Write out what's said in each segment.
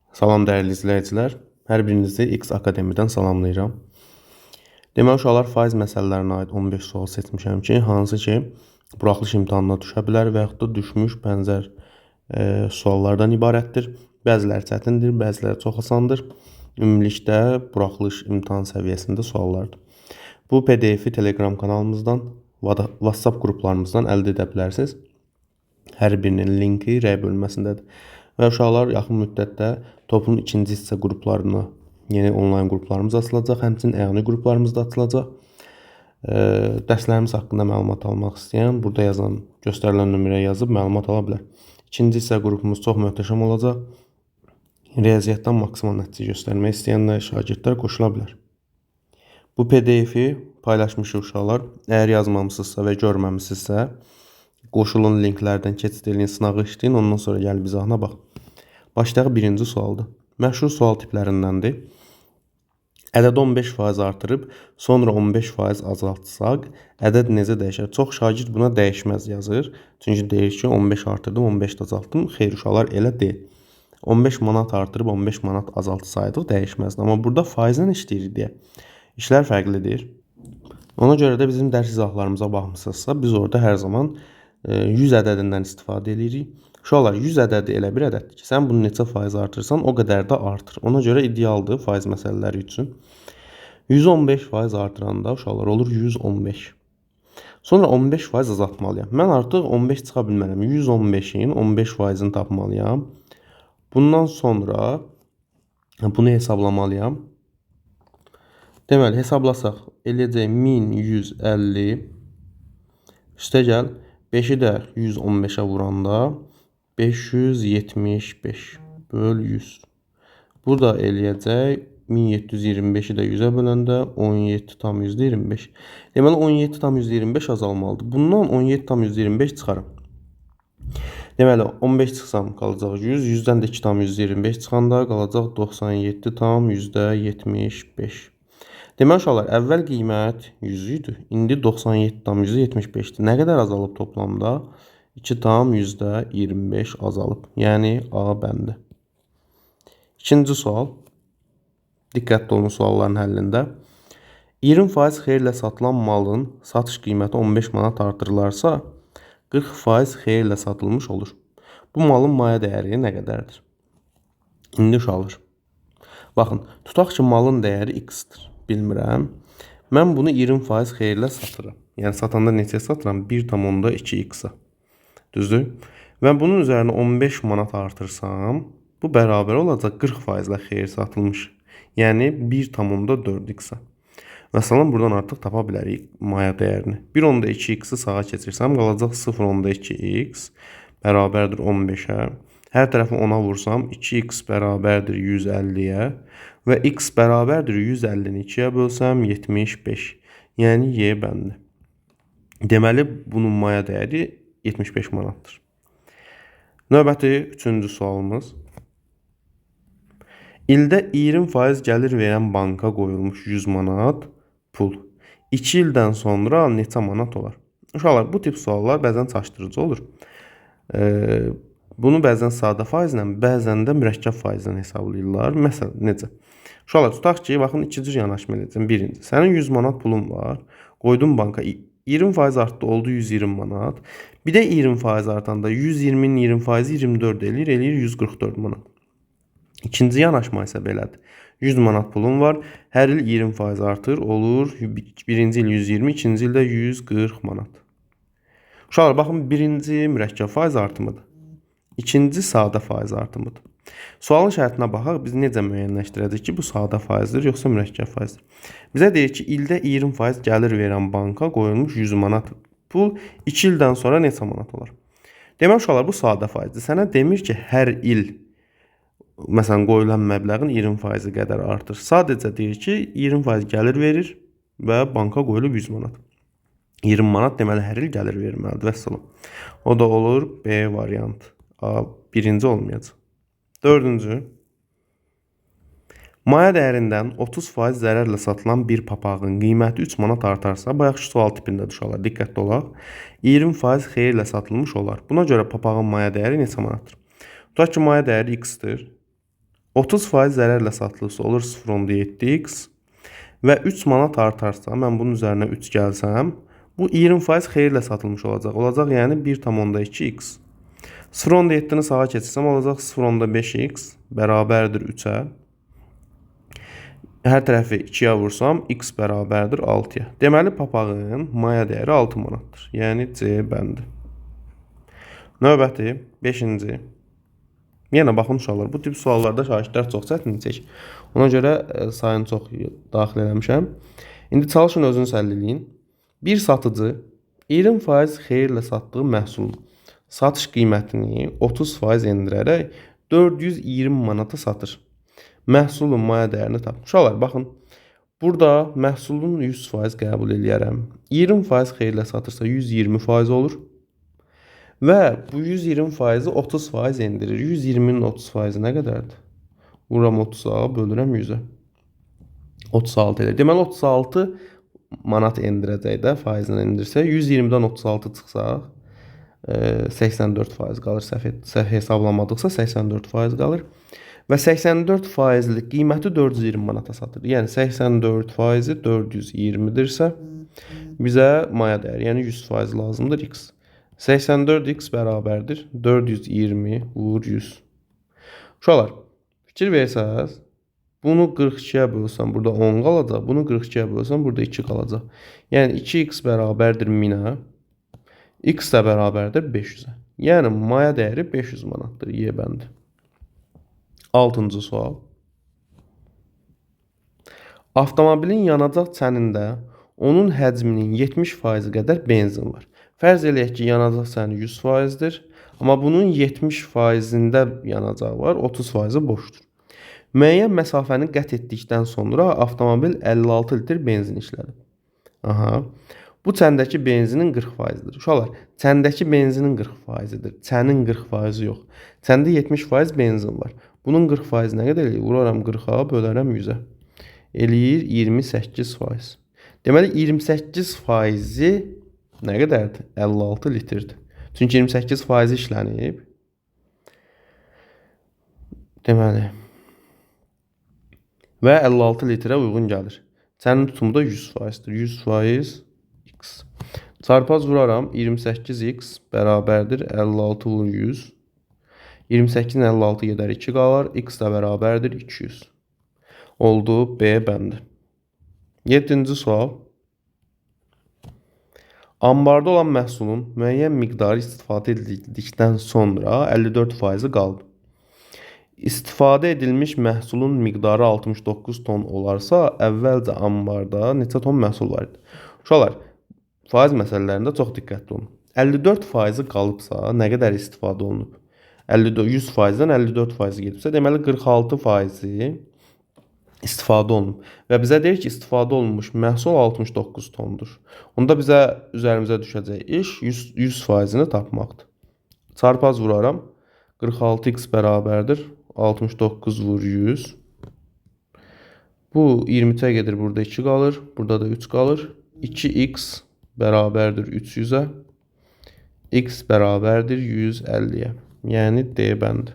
Salam dəyərli izləyicilər. Hər birinizi X Akademiyadan salamlayıram. Deməli, uşaqlar faiz məsələlərinə aid 15 sual seçmişəm ki, hansı ki, buraxılış imtahanına düşə bilər və yaxud da düşmüş bənzər suallardan ibarətdir. Bəziləri çətindir, bəziləri çox asandır. Ümumilikdə buraxılış imtahan səviyyəsində suallardır. Bu PDF-i Telegram kanalımızdan, WhatsApp qruplarımızdan əldə edə bilərsiniz. Hər birinin linki rəy bölməsindədir. Və uşaqlar yaxın müddətdə topun ikinci hissə qruplarına, yeni onlayn qruplarımız açılacaq, həmçinin əyani qruplarımız da açılacaq. Dərslərimiz haqqında məlumat almaq istəyən, burada yazan, göstərilən nömrəyə yazıb məlumat ala bilər. İkinci hissə qrupumuz çox möhtəşəm olacaq. Riyaziyyatdan maksimal nəticə göstərmək istəyənlər, şagirdlər qoşula bilər. Bu PDF-i paylaşmışıq uşaqlar. Əgər yazmamısınızsa və görməmisinizsə, qoşulun linklərdən keçid edin, sınağı işləyin, ondan sonra gəlib izahına bax. Başlayaq birinci sualdır. Məşhur sual tiplərindəndir. Ədəd 15% artırıb, sonra 15% azaltsaq, ədəd necə dəyişər? Çox şagird buna dəyişməz yazır. Çünki deyir ki, 15 artırdım, 15 azaltdım. Xeyr uşaqlar, elə deyil. 15 manat artırıb, 15 manat azaltsaydıq dəyişməzdi. Amma burada faizlə işləyirik deyə. İşlər fərqlidir. Ona görə də bizim dərs izahlarımıza baxmısınızsa, biz orada hər zaman 100 ədədindən istifadə edirik. Uşaqlar, 100 ədədi elə bir ədəddir ki, sən bunu neçə faiz artırsan, o qədər də artır. Ona görə idealdır faiz məsələləri üçün. 115% artıranda uşaqlar olur 115. Sonra 15% azaltmalıyam. Mən artıq 15 çıxa bilmərəm. 115-in 15%-ni tapmalıyam. Bundan sonra bunu hesablamalıyam. Deməli, hesablasaq, eləyəcək 1150 üstə gəl 5-i də 115-ə vuranda 575 böl 100. Burada eləyəcək 1725-i də 100-ə böləndə 17,25. Deməli 17,25 azalmalıdır. Bundan 17,25 çıxarım. Deməli 15 çıxsam qalacaq 100, 100-dən də 2,25 çıxanda qalacaq 97,75. Deməli uşaqlar, əvvəl qiymət 100 idi, indi 97,75-dir. Nə qədər azalıb toplamda? 2,25 azalıb. Yəni A bəndi. İkinci sual. Diqqətli olun sualların həllində. 20% xeyirlə satılan malın satış qiyməti 15 manat artırılarsa, 40% xeyirlə satılmış olur. Bu malın maya dəyəri nə qədərdir? İndi uşaqlar. Baxın, tutaq ki, malın dəyəri X-dir. Bilmirəm. Mən bunu 20% xeyirlə satıram. Yəni satanda neçəyə satıram? 1,2x-a. Düzdür? Və bunun üzərinə 15 manat artırsam, bu bərabər olacaq 40%-lə xeyir satılmış. Yəni 1,4x-a. Məsələn, buradan artıq tapa bilərik maya dəyərini. 1,2x-i sağa keçirsəm, qalacaq 0,2x bərabərdir 15-ə. Hər tərəfi 10-a vursam, 2x bərabərdir 150-yə və x bərabərdir 150-ni 2-yə bölsəm 75. Yəni Y bəndi. Deməli, bunun maya dəyəri 75 manatdır. Növbəti üçüncü sualımız. İldə 20% gəlir verən banka qoyulmuş 100 manat pul 2 ildən sonra neçə manat olar? Uşaqlar, bu tip suallar bəzən çaşdırıcı olur. Bunu bəzən sadə faizlə, bəzən də mürəkkəb faizlə hesablayırlar. Məsələn, necə? Uşaqlar, tutaq ki, baxın, iki cür yanaşma edəcəm. Birinci, sənin 100 manat pulun var, qoydun banka, 20% artdı, oldu 120 manat. Bir də 20% artanda 120-nin 20%-i 24 eləyir 144 manat. İkinci yanaşma isə belədir. 100 manat pulun var, hər il 20% artır, olur, birinci il 120, ikinci ildə 140 manat. Uşaqlar, baxın, birinci mürəkkəb faiz artımıdır. İkinci sadə faiz artımıdır. Sualın şərtinə baxaq, biz necə müəyyənləşdirəcək ki, bu sadə faizdir, yoxsa mürəkkəb faizdir. Bizə deyir ki, ildə 20% gəlir verən banka qoyulmuş 100 manat pul 2 ildən sonra neçə manat olar? Demək uşaqlar, bu sadə faizdir. Sənə demir ki, hər il məsələn, qoyulan məbləğin 20%-i qədər artır. Sadəcə deyir ki, 20% gəlir verir və banka qoyulub 100 manat. 20 manat deməli hər il gəlir verməlidir. Vəssalam. O da olur B variantı. A, birinci olmayacaq. Dördüncü. Maya dəyərindən 30% zərərlə satılan bir papağın qiyməti 3 manat artarsa, bayaqki sual tipindədir uşaqlar, diqqətli olaq. 20% xeyirlə satılmış olar. Buna görə papağın maya dəyəri neçə manatdır? Tutaq ki, maya dəyəri X-dir. 30% zərərlə satılırsa olur 0.7x və 3 manat artarsa, mən bunun üzərinə 3 gəlsəm, bu 20% xeyirlə satılmış olacaq. Olacaq yəni 1.2x. 0.7-ni sağa keçirsəm olacaq 0.5x bərabərdir 3-ə. Hər tərəfi 2-yə vursam x bərabərdir 6-ya. Deməli papağın maya dəyəri 6 manatdır. Yəni C bəndi. Növbəti 5-ci. Yenə baxın uşaqlar, bu tip suallarda şagirdlər çox çətinlik çəkir. Ona görə sayını çox daxil eləmişəm. İndi çalışın özünüz həll eləyin. Bir satıcı 20% xeyirlə satdığı məhsulun satış qiymətini 30% endirərək 420 manata satır. Məhsulun maya dəyərini tapın. Uşaqlar, baxın. Burada məhsulun 100% qəbul eləyərəm. 20% xeyirlə satırsa 120% olur. Və bu 120%-i 30% endirir. 120-nin 30%-i nə qədərdir? Vururam 30-a, bölürəm 100-ə. 36 edir. Deməli 36 manat endirəcək də, faizlə endirsə, 120-dən 36 çıxsaq, 84% qalır. Səhv hesablamadıqsa 84% qalır. Və 84%lik qiyməti 420 manata satır. Yəni 84%-i 420-dirsə, bizə maya dəyər, yəni 100% lazımdır x. 84x bərabərdir 420 vur 100. Uşaqlar, fikir versəz, bunu 42-yə bölsəm, burada 10 qalacaq. Bunu 42-yə bölsəm, burada 2 qalacaq. Yəni 2x bərabərdir 1000-ə. X də bərabərdir 500-ə. Yəni maya dəyəri 500 manatdır. Y bəndi. 6-cı sual. Avtomobilin yanacaq çənində onun həcminin 70% qədər benzin var. Fərz eləyək ki, yanacaq çəni 100%-dir. Amma bunun 70%-ində yanacaq var, 30%-i boşdur. Müəyyən məsafəni qət etdikdən sonra avtomobil 56 litr benzin işlədir. Aha. Bu çəndəki benzinin 40%-dir. Uşaqlar, çəndəki benzinin 40%-dir. Çənin 40%-i yox. Çəndə 70% benzin var. Bunun 40%-i nə qədər eləyir? Vuraram 40-a, bölərəm 100-ə. Eləyir 28%. Deməli 28%-i nə qədərdir? 56 litrdir. Çünki 28% işlənib. Deməli. Və 56 litrə uyğun gəlir. Çənin tutumu da 100%-dir. 100% x. Çarpaz vuraram 28x bərabərdir 56 vur 100. 28-dən 56 gedər 2 qalar. X də bərabərdir 200. Oldu B bəndi. 7-ci sual. Ambarda olan məhsulun müəyyən miqdarı istifadə edildikdən sonra 54%-i qaldı. İstifadə edilmiş məhsulun miqdarı 69 ton olarsa, əvvəlcə ambarda neçə ton məhsul var idi? Uşaqlar, faiz məsələlərində çox diqqətli olun. 54%-i qalıbsa, nə qədər istifadə olunub? 100%-dən 54%-i gedibsə, deməli 46%-i istifadə olunub. Və bizə deyir ki, istifadə olunmuş məhsul 69 tondur. Onda bizə üzərimizə düşəcək iş 100%-ni tapmaqdır. Çarpaz vuraram. 46x bərabərdir 69 vur 100. Bu 23-ə gedir, burada 2 qalır. Burada da 3 qalır. 2x bərabərdir 300-ə. X bərabərdir 150-yə. Yəni D bəndi.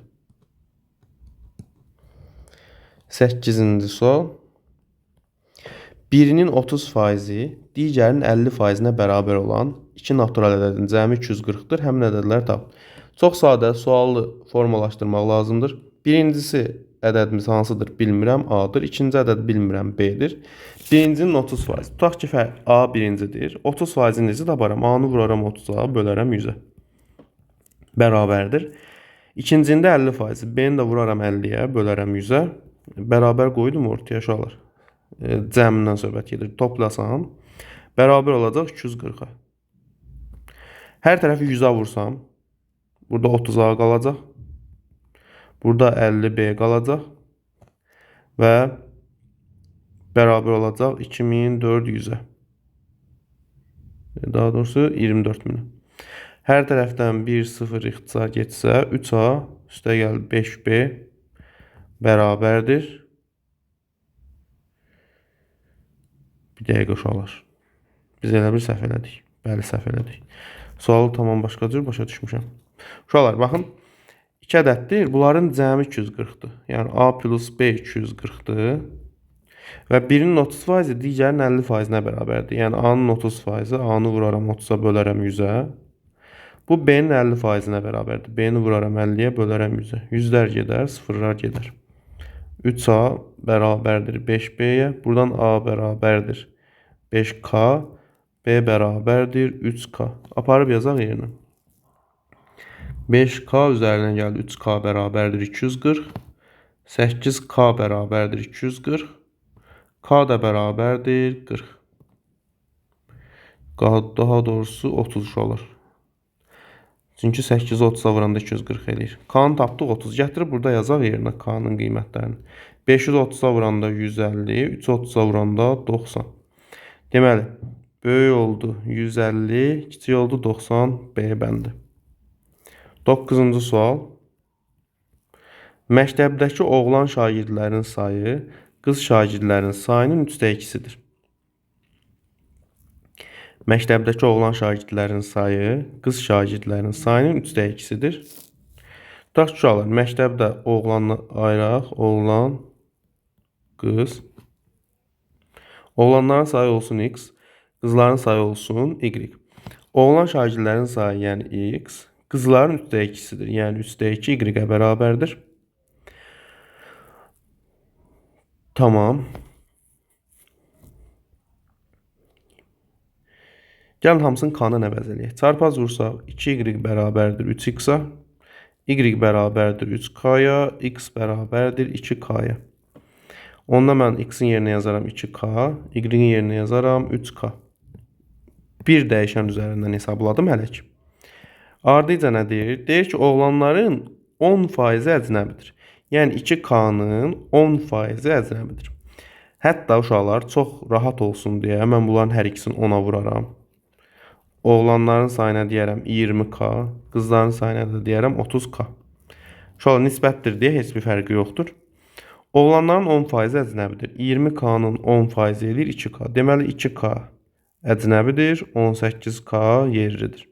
8-ci sual. Birinin 30%-i digərinin 50%-nə bərabər olan 2 natural ədədin cəmi 240-dır. Həmin ədədlər tapın. Çox sadə sualı formalaşdırmaq lazımdır. Birincisi ədədimiz hansıdır bilmirəm, A-dır. İkinci ədəd bilmirəm, B-dir. Birincinin 30%. Tutaq ki, A birincidir. 30%-i necə taparam? A-nı vuraram 30-a, bölərəm 100-ə. Bərabərdir. İkincində 50%. B-ni də vuraram 50-yə, bölərəm 100-ə. Bərabər qoydum ortaya uşaqlar. Cəmindən söhbət gedir. Toplasam, bərabər olacaq 240-a. Hər tərəfi 100-ə vursam, burada 30-a qalacaq. Burada 50B qalacaq. Və bərabər olacaq 2400-ə. Daha doğrusu 24.000. Hər tərəfdən 1-0 ixtisar getsə, 3A üstə gəl 5B bərabərdir. Bir dəqiqə uşaqlar. Biz elə bir səhv elədik. Bəli, səhv elədik. Sualı tamam başqa cür başa düşmüşəm. Uşaqlar, baxın. 2 ədəddir. Bunların cəmi 240-dır. Yəni A plus B 240-dır. Və birinin 30%, digərinin 50%-nə bərabərdir. Yəni A-nın 30%, A-nı vuraram 30-a bölərəm 100-ə. Bu B-nin 50%-nə bərabərdir. B-ni vuraram 50-yə bölərəm 100-ə. 100-lər gedər, sıfırlar gedər. 3A bərabərdir 5B-yə. Buradan A bərabərdir 5K. B bərabərdir 3K. Aparıb yazaq yerinə. 5K üzərinə gəldi. 3K bərabərdir 240. 8K bərabərdir 240. K da bərabərdir 40. Daha doğrusu 30 olur. Çünki 8-i 30-a vuranda 240 eləyir. K-nı tapdıq 30. Gətirib burada yazaq yerinə K-nın qiymətlərini. 5-i 30-a vuranda 150, 3-ü 30-a vuranda 90. Deməli, böyük oldu 150, kiçik oldu 90, B bəndi. 9-cu sual. Məktəbdəki oğlan şagirdlərin sayı qız şagirdlərin sayının 3/2-sidir. Məktəbdəki oğlan şagirdlərin sayı qız şagirdlərin sayının 3/2-sidir. Tutaq ki, uşaqlar, məktəbdə oğlanı ayıraq, oğlan, qız. Oğlanların sayı olsun x, qızların sayı olsun y. Oğlan şagirdlərin sayı, yəni x, qızların 3/2-sidir. Yəni 3/2 y-ə bərabərdir. Tamam. Gəlin hamısını k-na əvəz eləyək. Çarpaz vursaq 2y bərabərdir 3x-a, y bərabərdir 3k-ya, x bərabərdir 2k-ya. Onda mən x-in yerinə yazaram 2k, y-in yerinə yazaram 3k. Bir dəyişən üzərindən hesabladım hələ ki. Ardıca nə deyir? Deyir ki, oğlanların 10% əcnəbidir. Yəni 2k-nın 10% əcnəbidir. Hətta uşaqlar çox rahat olsun deyə mən bunların hər ikisini 10-a vuraram. Oğlanların sayına deyərəm 20k, qızların sayına da deyərəm 30k. Uşaqlar nisbətdir deyə heç bir fərqi yoxdur. Oğlanların 10% əcnəbidir. 20k-nın 10% edir 2k. Deməli 2k əcnəbidir, 18k yerlidir.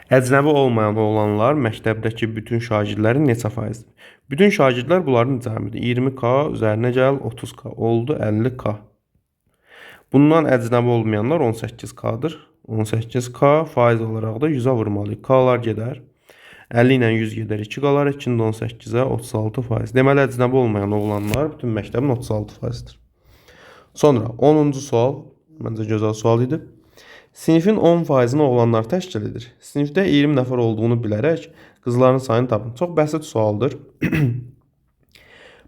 Əcnəbi olmayan oğlanlar məktəbdəki bütün şagirdlərin neçə faizdir? Bütün şagirdlər bunların cəmidir. 20k üzərinə gəl 30k oldu 50k. Bundan əcnəbi olmayanlar 18k-dır. 18k faiz olaraq da 100-ə vurmalıyıq. K-lar gedər. 50 ilə 100 gedər. 2 qalar. 2-nin 18-ə 36%. Deməli, əcnəbi olmayan oğlanlar bütün məktəbin 36%-dir. Sonra 10-cu sual. Məncə gözəl sual idi. Sinifin 10%-ni oğlanlar təşkil edir. Sinifdə 20 nəfər olduğunu bilərək qızların sayını tapın. Çox bəsit sualdır.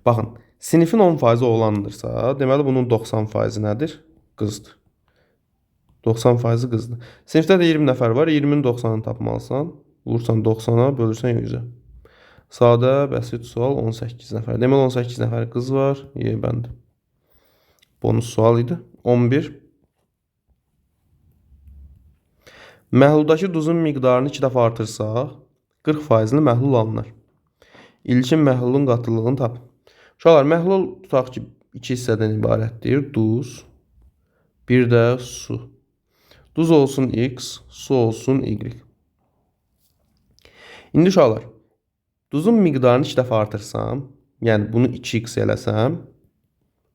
Baxın, sinifin 10%-i oğlandırsa, deməli bunun 90%-i nədir? Qızdır. 90%-i qızdır. Sinifdə də 20 nəfər var. 20-nin 90-ını tapmalısan. Vursan 90-a, bölürsən 100-ə. Sadə, bəsit sual 18 nəfər. Deməli 18 nəfər qız var. Y bəndi. Bonus sual idi. 11. Məhluldakı duzun miqdarını 2 dəfə artırsaq, 40%-li məhlul alınır. İlkin məhlulun qatılığını tapın. Uşaqlar, məhlul tutaq ki, 2 hissədən ibarətdir. Duz, bir də su. Duz olsun x, su olsun y. İndi uşaqlar, duzun miqdarını 2 dəfə artırsam, yəni bunu 2x eləsəm,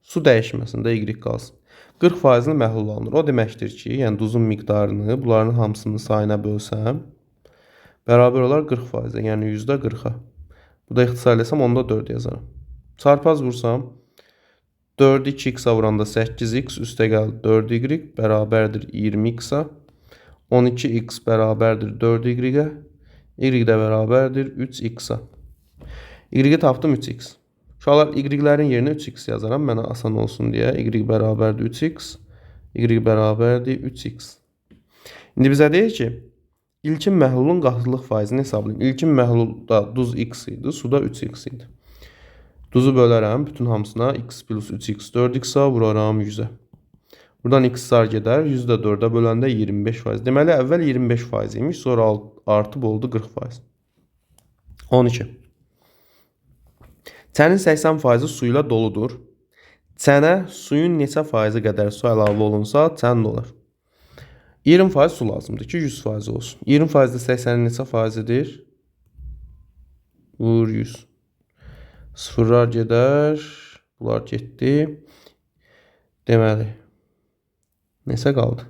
su dəyişməsində y qalsın. 40%-li məhlul alınır. O deməkdir ki, yəni duzun miqdarını bunların hamısının sayına bölsəm, bərabər olar 40%, yəni %40-a. Bu da ixtisar eləsəm, onda 4 yazaram. Çarpaz vursam, 4-ü 2x-a vuranda 8x, üstə gəldi 4y, bərabərdir 20x-a. 12x bərabərdir 4y-ə. Y də bərabərdir 3x-a. Y-i tapdım 3x. Uşaqlar, y-lərin yerinə 3x yazaram. Mənə asan olsun deyə. Y bərabərdir 3x. Y bərabərdir 3x. İndi bizə deyir ki, ilkin məhlulun qatılıq faizini hesablayın. İlkin məhlulda duz x idi, suda 3x idi. Duzu bölərəm bütün hamısına. X plus 3x 4x-a vuraram 100-ə. Buradan x-lar gedər. 100-də 4-ə böləndə 25%. Deməli, əvvəl 25% imiş, sonra artıb oldu 40%. 12. Çənin 80% su ilə doludur. Çənə suyun neçə faizi qədər su əlavə olunsa, çən dolar. 20% su lazımdır ki, 100% olsun. 20%-də 80-in neçə faizidir? Vur 100. Sıfırlar gedər. Bunlar getdi. Deməli, neçə qaldı?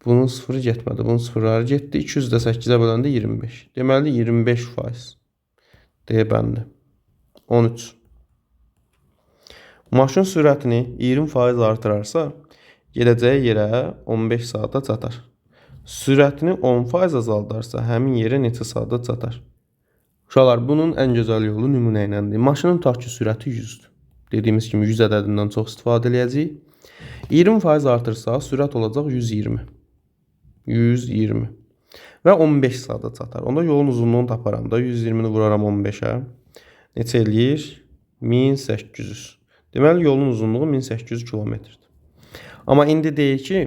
Bunun sıfırı getmədi. Bunun sıfırları getdi. 200 də 8-ə böləndə 25. Deməli 25%. D bəndi. 13. Maşın sürətini 20% artırarsa, gedəcəyi yerə 15 saata çatar. Sürətini 10% azaldarsa, həmin yerə neçə saata çatar? Uşaqlar, bunun ən gözəl yolu nümunə iləndir. Maşının tutaq ki, sürəti 100-dür. Dediyimiz kimi 100 ədədindən çox istifadə edəcəyik. 20% artırsaq, sürət olacaq 120. 120. Və 15 saata çatar. Onda yolun uzunluğunu taparam da 120-ni vuraram 15-ə. Neçə eləyir? 1800. Deməli, yolun uzunluğu 1800 kilometrdir. Amma indi deyək ki,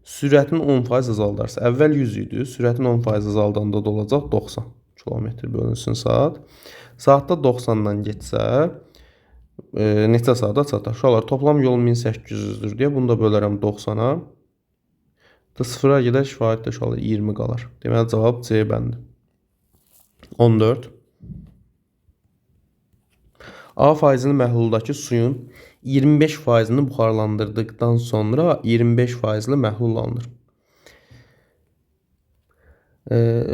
sürətin 10% azaldarsa, əvvəl 100 idi, sürətin 10% azaldanda da olacaq 90 kilometr bölünsün saat. Saatda 90-dan getsə, neçə saata çatar? Uşaqlar, toplam yol 1800-dür deyə bunu da bölərəm 90-a. Sıfıra gedər, kifayətdə uşaqlar 20 qalar. Deməli, cavab C bəndi. 14. A faizli məhluldakı suyun 25%-ni buxarlandırdıqdan sonra 25%-li məhlul alınır.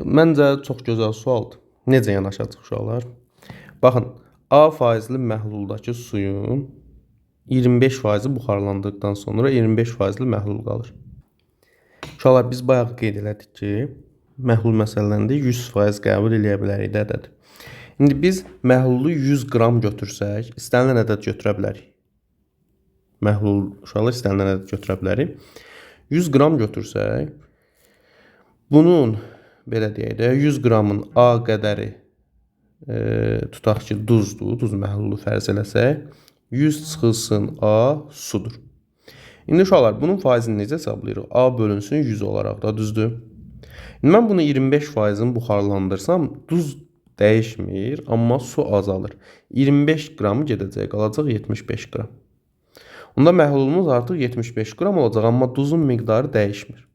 Məncə çox gözəl sualdır. Necə yanaşacaq uşaqlar? Baxın, A faizli məhluldakı suyun 25%-i buxarlandıqdan sonra 25%-li məhlul qalır. Uşaqlar, biz bayaq qeyd elədik ki, məhlul məsələlərində 100% qəbul eləyə bilərik də ədəd. İndi biz məhlulu 100 qram götürsək, istənilən ədəd götürə bilərik. Məhlul uşaqlar istənilən ədəd götürə bilərik. 100 qram götürsək, bunun belə deyək də 100 qramın A qədəri tutaq ki, duzdur, duz məhlulu fərz eləsək, 100 çıxılsın A sudur. İndi uşaqlar, bunun faizini necə hesablayırıq? A bölünsün 100 olaraq da, düzdür? İndi mən bunu 25%-ini buxarlandırsam, duz dəyişmir, amma su azalır. 25 qramı gedəcək, qalacaq 75 qram. Onda məhlulumuz artıq 75 qram olacaq, amma duzun miqdarı dəyişmir.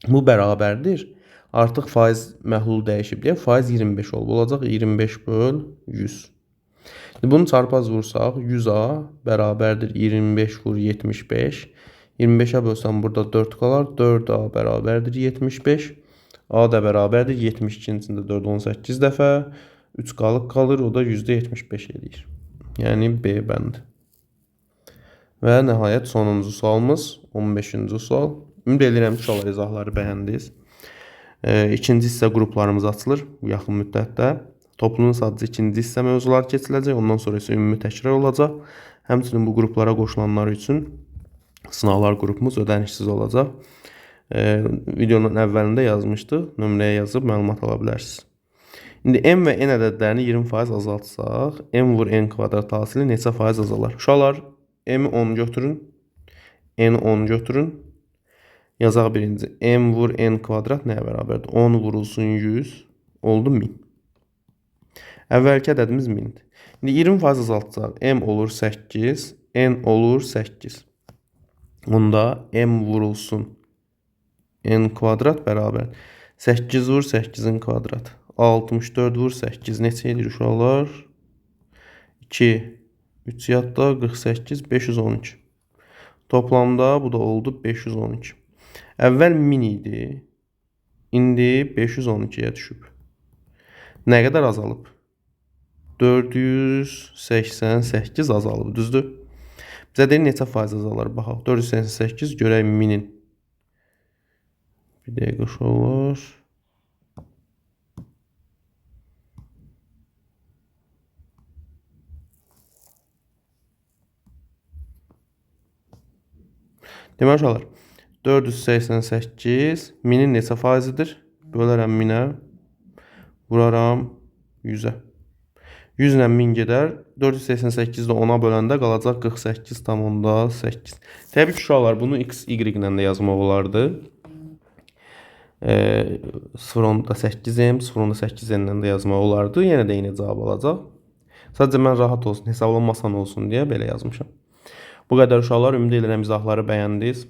Bu bərabərdir. Artıq faiz məhlulu dəyişib deyə faiz 25 olub. Olacaq 25 böl 100. Bunu çarpaz vursaq 100A bərabərdir 25 vur 75. 25'ə bölsəm burada 4 qalar. 4A bərabərdir 75. A da bərabərdir 72-nin içində 4 18 dəfə. 3 qalıq qalır. O da %75 eləyir. Yəni B bəndi. Və nəhayət sonuncu sualımız 15-ci sual. Ümid edirəm ki, uşaqlar izahları bəyəndiniz. İkinci hissə qruplarımız açılır bu yaxın müddətdə. Toplumun sadəcə ikinci hissə mövzuları keçiləcək. Ondan sonra isə ümumi təkrar olacaq. Həmçinin bu qruplara qoşulanlar üçün sınavlar qrupumuz ödənişsiz olacaq. Videonun əvvəlində yazmışdıq. Nömrəyə yazıb məlumat ala bilərsiniz. İndi M və N ədədlərini 20% azaltsaq, M vur N kvadrat hasili neçə faiz azalar? Uşaqlar, M-i 10 götürün, N-i 10 götürün. Yazaq birinci. M vur N kvadrat nəyə bərabərdir? 10 vurulsun 100 oldu 1000. Əvvəlki ədədimiz 1000'dir. İndi 20% azaltsaq, M olur 8, N olur 8. Onda M vurulsun N kvadrat bərabər 8 vur 8'in kvadratı. 64 vur 8 neçə edir uşaqlar? 2, 3 yadda 48, 512. Toplamda bu da oldu 512. Əvvəl 1000 idi. İndi 512'yə düşüb. Nə qədər azalıb? 488 azalıb, düzdür? Bizə deyir neçə faiz azalır? Baxaq, 488 görək 1000'in. Bir dəqiqə uşaqlar. Deməli uşaqlar, 488 1000'in neçə faizidir? Bölərəm 1000'ə, vuraram 100'ə. 100 ilə 1000 gedər. 488 də 10'a böləndə qalacaq 48,8. Təbii ki, uşaqlar, bunu x, y ilə də yazmaq olardı. 0.8m, 0.8n-lə də yazmaq olardı. Yenə də eyni cavab alacaq. Sadəcə mən rahat olsun, hesablanmasan olsun deyə belə yazmışam. Bu qədər uşaqlar, ümid edirəm izahları bəyəndiniz.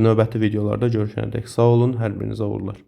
Növbəti videolarda görüşənədək sağ olun, hər birinizə uğurlar.